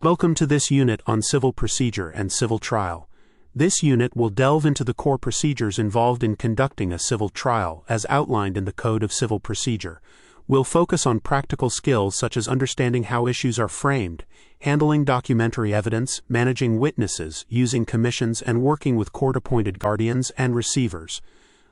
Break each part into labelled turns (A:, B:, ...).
A: Welcome to this unit on civil procedure and civil trial. This unit will delve into the core procedures involved in conducting a civil trial as outlined in the Code of Civil Procedure. We'll focus on practical skills such as understanding how issues are framed, handling documentary evidence, managing witnesses, using commissions, and working with court-appointed guardians and receivers.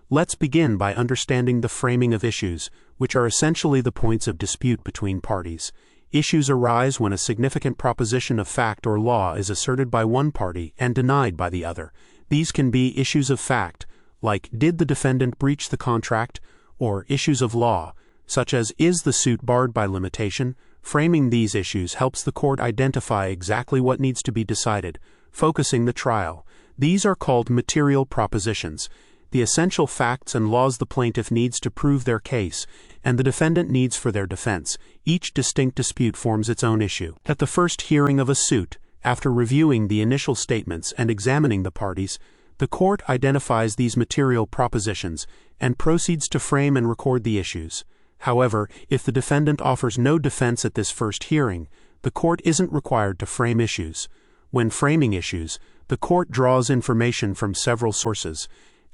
A: Let's begin by understanding the framing of issues, which are essentially the points of dispute between parties. Issues arise when a significant proposition of fact or law is asserted by one party and denied by the other. These can be issues of fact, like did the defendant breach the contract, or issues of law, such as is the suit barred by limitation. Framing these issues helps the court identify exactly what needs to be decided, focusing the trial. These are called material propositions, the essential facts and laws the plaintiff needs to prove their case, and the defendant needs for their defense. Each distinct dispute forms its own issue. At the first hearing of a suit, after reviewing the initial statements and examining the parties, the court identifies these material propositions and proceeds to frame and record the issues. However, if the defendant offers no defense at this first hearing, the court isn't required to frame issues. When framing issues, the court draws information from several sources: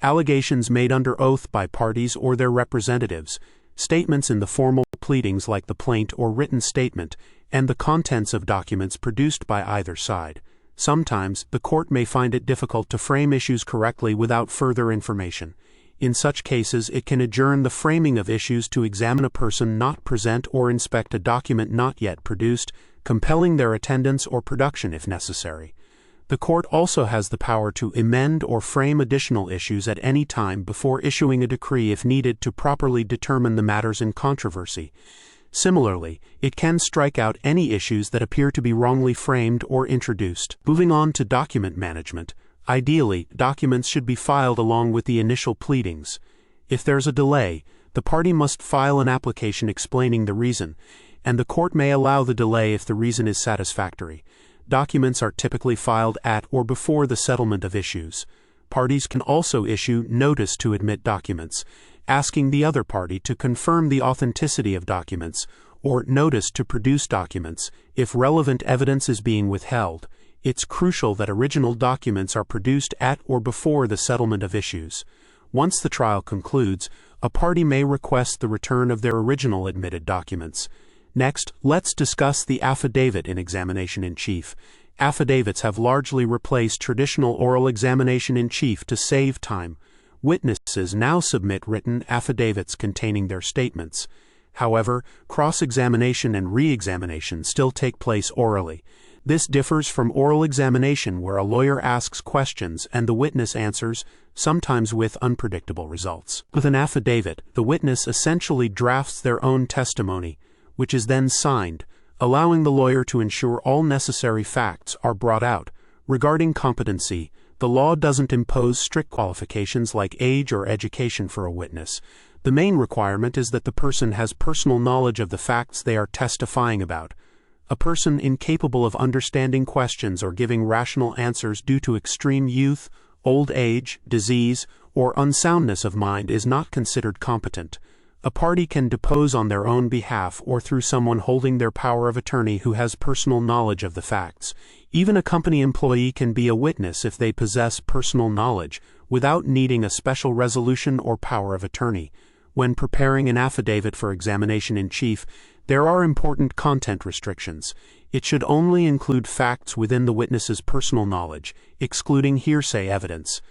A: allegations made under oath by parties or their representatives, statements in the formal pleadings like the plaint or written statement, and the contents of documents produced by either side. Sometimes, the court may find it difficult to frame issues correctly without further information. In such cases, it can adjourn the framing of issues to examine a person not present or inspect a document not yet produced, compelling their attendance or production if necessary. The court also has the power to amend or frame additional issues at any time before issuing a decree if needed to properly determine the matters in controversy. Similarly, it can strike out any issues that appear to be wrongly framed or introduced. Moving on to document management. Ideally, documents should be filed along with the initial pleadings. If there's a delay, the party must file an application explaining the reason, and the court may allow the delay if the reason is satisfactory. Documents are typically filed at or before the settlement of issues. Parties can also issue notice to admit documents, asking the other party to confirm the authenticity of documents, or notice to produce documents if relevant evidence is being withheld. It's crucial that original documents are produced at or before the settlement of issues. Once the trial concludes, a party may request the return of their original admitted documents. Next, let's discuss the affidavit in examination in chief. Affidavits have largely replaced traditional oral examination in chief to save time. Witnesses now submit written affidavits containing their statements. However, cross-examination and re-examination still take place orally. This differs from oral examination, where a lawyer asks questions and the witness answers, sometimes with unpredictable results. With an affidavit, the witness essentially drafts their own testimony, which is then signed, allowing the lawyer to ensure all necessary facts are brought out. Regarding competency, the law doesn't impose strict qualifications like age or education for a witness. The main requirement is that the person has personal knowledge of the facts they are testifying about. A person incapable of understanding questions or giving rational answers due to extreme youth, old age, disease, or unsoundness of mind is not considered competent. A party can depose on their own behalf or through someone holding their power of attorney who has personal knowledge of the facts. Even a company employee can be a witness if they possess personal knowledge, without needing a special resolution or power of attorney. When preparing an affidavit for examination in chief, there are important content restrictions. It should only include facts within the witness's personal knowledge, excluding hearsay evidence.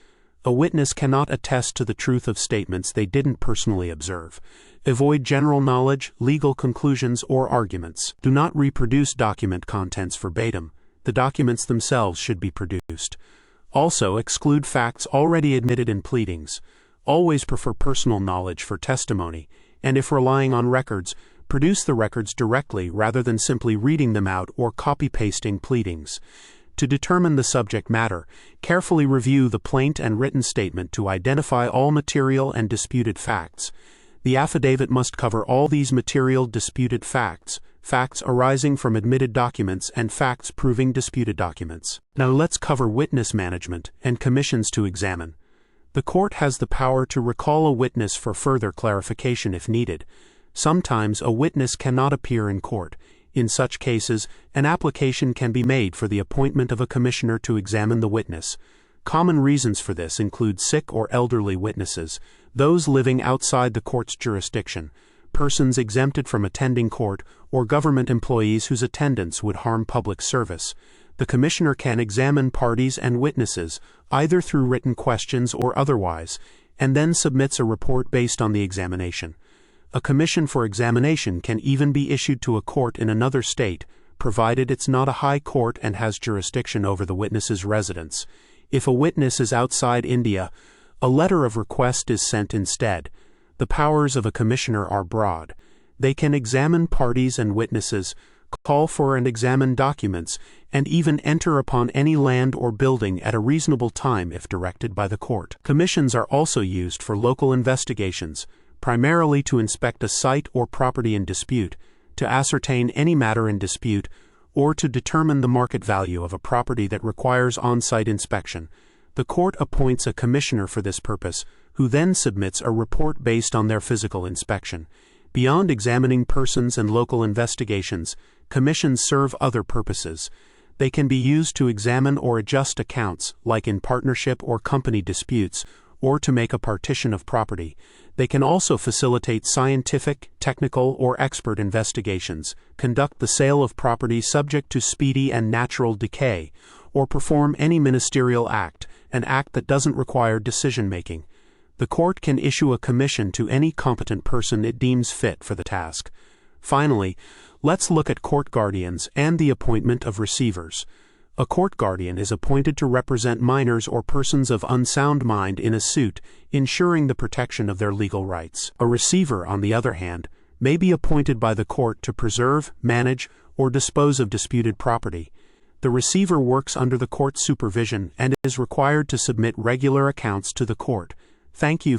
A: A witness cannot attest to the truth of statements they didn't personally observe. Avoid general knowledge, legal conclusions, or arguments. Do not reproduce document contents verbatim. The documents themselves should be produced. Also, exclude facts already admitted in pleadings. Always prefer personal knowledge for testimony, and if relying on records, produce the records directly rather than simply reading them out or copy-pasting pleadings. To determine the subject matter, carefully review the plaint and written statement to identify all material and disputed facts. The affidavit must cover all these material disputed facts, facts arising from admitted documents and facts proving disputed documents. Now let's cover witness management and commissions to examine. The court has the power to recall a witness for further clarification if needed. Sometimes a witness cannot appear in court. In such cases, an application can be made for the appointment of a commissioner to examine the witness. Common reasons for this include sick or elderly witnesses, those living outside the court's jurisdiction, persons exempted from attending court, or government employees whose attendance would harm public service. The commissioner can examine parties and witnesses, either through written questions or otherwise, and then submits a report based on the examination. A commission for examination can even be issued to a court in another state, provided it's not a high court and has jurisdiction over the witness's residence. If a witness is outside India, a letter of request is sent instead. The powers of a commissioner are broad. They can examine parties and witnesses, call for and examine documents, and even enter upon any land or building at a reasonable time if directed by the court. Commissions are also used for local investigations, primarily to inspect a site or property in dispute, to ascertain any matter in dispute, or to determine the market value of a property that requires on-site inspection. The court appoints a commissioner for this purpose, who then submits a report based on their physical inspection. Beyond examining persons and local investigations, commissions serve other purposes. They can be used to examine or adjust accounts, like in partnership or company disputes, or to make a partition of property. They can also facilitate scientific, technical, or expert investigations, conduct the sale of property subject to speedy and natural decay, or perform any ministerial act, an act that doesn't require decision-making. The court can issue a commission to any competent person it deems fit for the task. Finally, let's look at court guardians and the appointment of receivers. A court guardian is appointed to represent minors or persons of unsound mind in a suit, ensuring the protection of their legal rights. A receiver, on the other hand, may be appointed by the court to preserve, manage, or dispose of disputed property. The receiver works under the court's supervision and is required to submit regular accounts to the court. Thank you